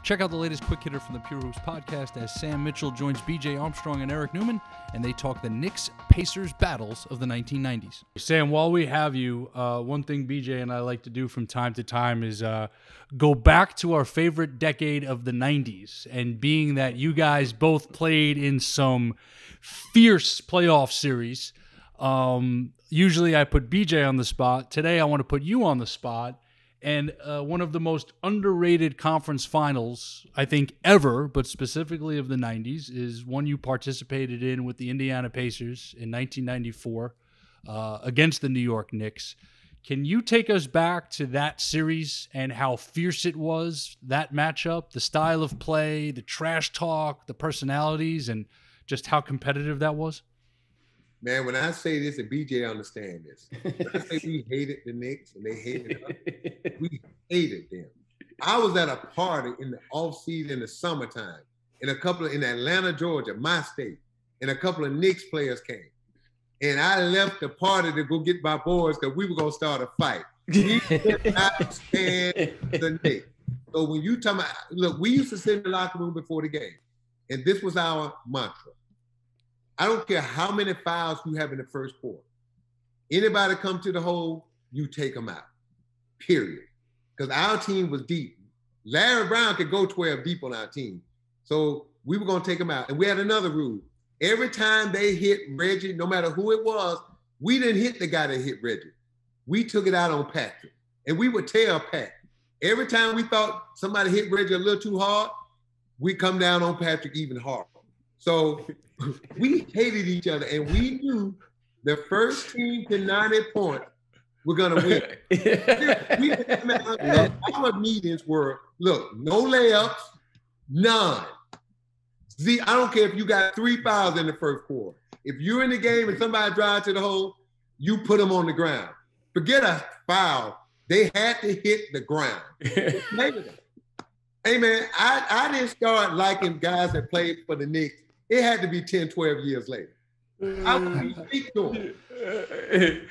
Check out the latest Quick Hitter from the Pure Hoops podcast as Sam Mitchell joins BJ Armstrong and Eric Newman, and they talk the Knicks Pacers battles of the 1990s. Sam, while we have you, one thing BJ and I like to do from time to time is go back to our favorite decade of the 90s. And being that you guys both played in some fierce playoff series, usually I put BJ on the spot. Today I want to put you on the spot. And one of the most underrated conference finals, I think, ever, but specifically of the 90s, is one you participated in with the Indiana Pacers in 1994 against the New York Knicks. Can you take us back to that series and how fierce it was, that matchup, the style of play, the trash talk, the personalities, and just how competitive that was? Man, when I say this, and BJ understand this, when I say we hated the Knicks and they hated us, we hated them. I was at a party in the off-season in the summertime, in Atlanta, Georgia, my state, and a couple of Knicks players came. And I left the party to go get my boys because we were going to start a fight. We did not stand the Knicks. So when you talk about, look, we used to sit in the locker room before the game, and this was our mantra. I don't care how many fouls you have in the first quarter. Anybody come to the hole, you take them out, period. Because our team was deep. Larry Brown could go 12 deep on our team. So we were going to take them out. And we had another rule. Every time they hit Reggie, no matter who it was, we didn't hit the guy that hit Reggie. We took it out on Patrick. And we would tell Pat. Every time we thought somebody hit Reggie a little too hard, we come down on Patrick even harder. So we hated each other, and we knew the first team to 90 points were going to win. Our meetings were, look, no layups, none. See, I don't care if you got 3 fouls in the first quarter. If you're in the game and somebody drives to the hole, you put them on the ground. Forget a foul. They had to hit the ground. Hey, man, I didn't start liking guys that played for the Knicks. It had to be 10, 12 years later. I would speak to him.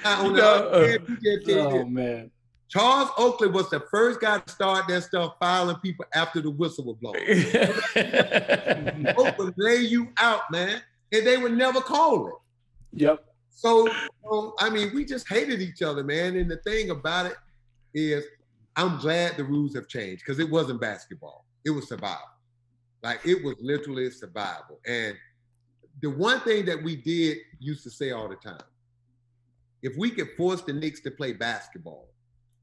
Oh, man. Charles Oakley was the first guy to start that stuff fouling people after the whistle was blown. Oakland lay you out, man, and they would never call it. Yep. So, I mean, we just hated each other, man. And the thing about it is I'm glad the rules have changed because it wasn't basketball. It was survival. Like, it was literally survival. And the one thing that we did used to say all the time, if we could force the Knicks to play basketball,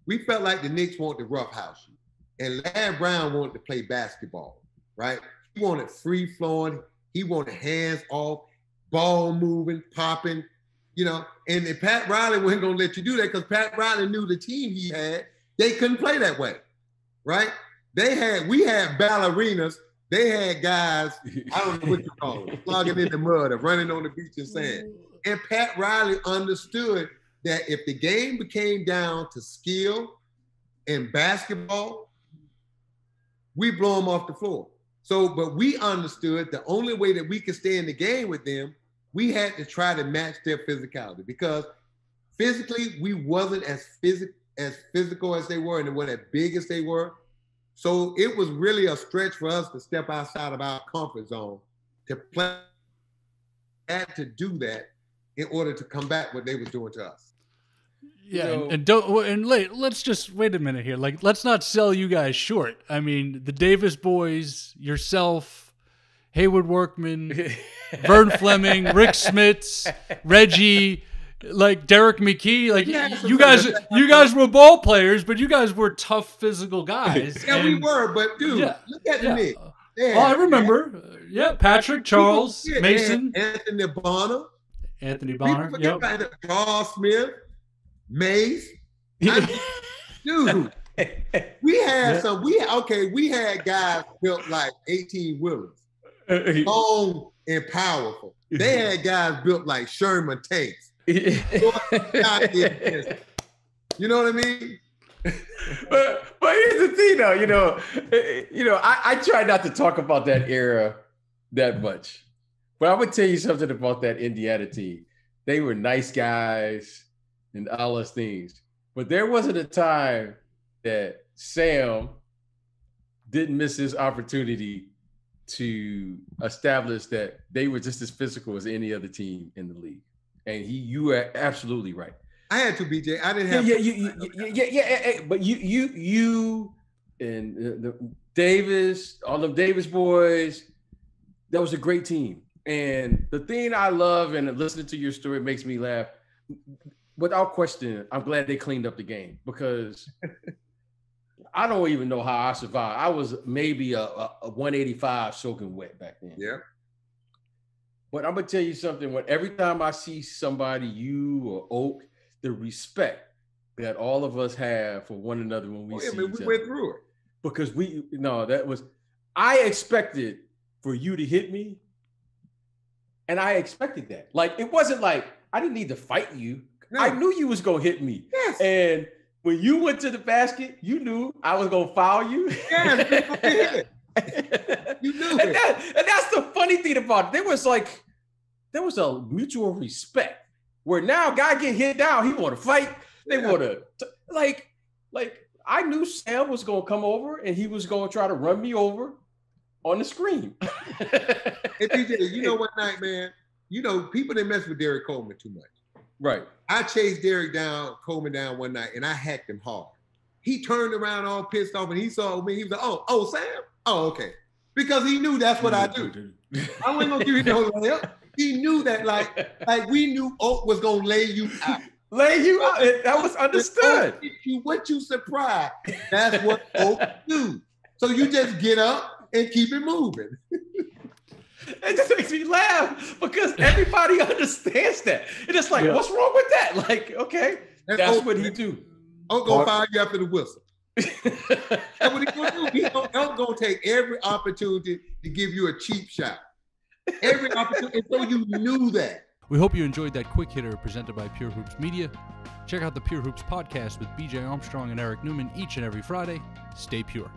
we felt like the Knicks wanted to roughhouse you. And Larry Brown wanted to play basketball, right? He wanted free-flowing. He wanted hands off, ball moving, popping, you know. And Pat Riley wasn't going to let you do that because Pat Riley knew the team he had, they couldn't play that way, right? We had ballerinas. They had guys, I don't know what you call them, flogging in the mud or running on the beach and sand. And Pat Riley understood that if the game became down to skill and basketball, we blow them off the floor. So, but we understood the only way that we could stay in the game with them, we had to try to match their physicality because physically we wasn't as physical as they were and they weren't as big as they were. So it was really a stretch for us to step outside of our comfort zone to play, had to do that in order to combat what they were doing to us. Yeah, let's just wait a minute here. Like, let's not sell you guys short. I mean, the Davis boys, yourself, Hayward Workman, Vern Fleming, Rick Smits, Reggie, like Derek McKee, like you guys were ball players, but you guys were tough physical guys. Yeah, we were, but dude, look at the Knicks. I remember. Patrick, Charles, Mason, Anthony Bonner. People forget about Charles Smith, Mace. Dude, we had we had guys built like 18-wheelers, long and powerful. They had guys built like Sherman tanks. You know what I mean? But here's the thing, though. I try not to talk about that era that much, but I would tell you something about that Indiana team. They were nice guys and all those things, but there wasn't a time that Sam didn't miss his opportunity to establish that they were just as physical as any other team in the league. And you were absolutely right. I had to, BJ. I didn't have yeah. But you and the Davis, all of Davis boys, that was a great team. And the thing I love, and listening to your story makes me laugh, without question, I'm glad they cleaned up the game, because I don't even know how I survived. I was maybe a 185 soaking wet back then. Yeah. But I'm going to tell you something. Every time I see somebody, you or Oak, the respect that all of us have for one another when we see each other. We went through it. Because I expected for you to hit me. And I expected that. Like, it wasn't like I didn't need to fight you. No. I knew you was going to hit me. Yes. And when you went to the basket, you knew I was going to foul you. Yes. You knew and that's the funny thing about it. There was a mutual respect where now guy get hit down, he want to fight. They want to like I knew Sam was going to come over and he was going to try to run me over on the screen. Hey, PJ, you know what night, man? You know, people didn't mess with Derrick Coleman too much. Right. I chased Coleman down one night, and I hacked him hard. He turned around all pissed off, and he saw me. He was like, oh, Sam? Oh, okay. Because he knew that's what I do. I wasn't going to give you no layup. He knew that, like we knew Oak was going to lay you out. Lay you out. That was understood. What you surprised, that's what Oak do. So you just get up and keep it moving. It just makes me laugh because everybody understands that. It's just like, what's wrong with that? Like, okay, that's what he do. I'm going to fire you after the whistle. That's what he's going to do. I'm going to take every opportunity to give you a cheap shot. Every opportunity, so you knew that. We hope you enjoyed that quick hitter presented by Pure Hoops Media. Check out the Pure Hoops podcast with BJ Armstrong and Eric Newman each and every Friday. Stay pure.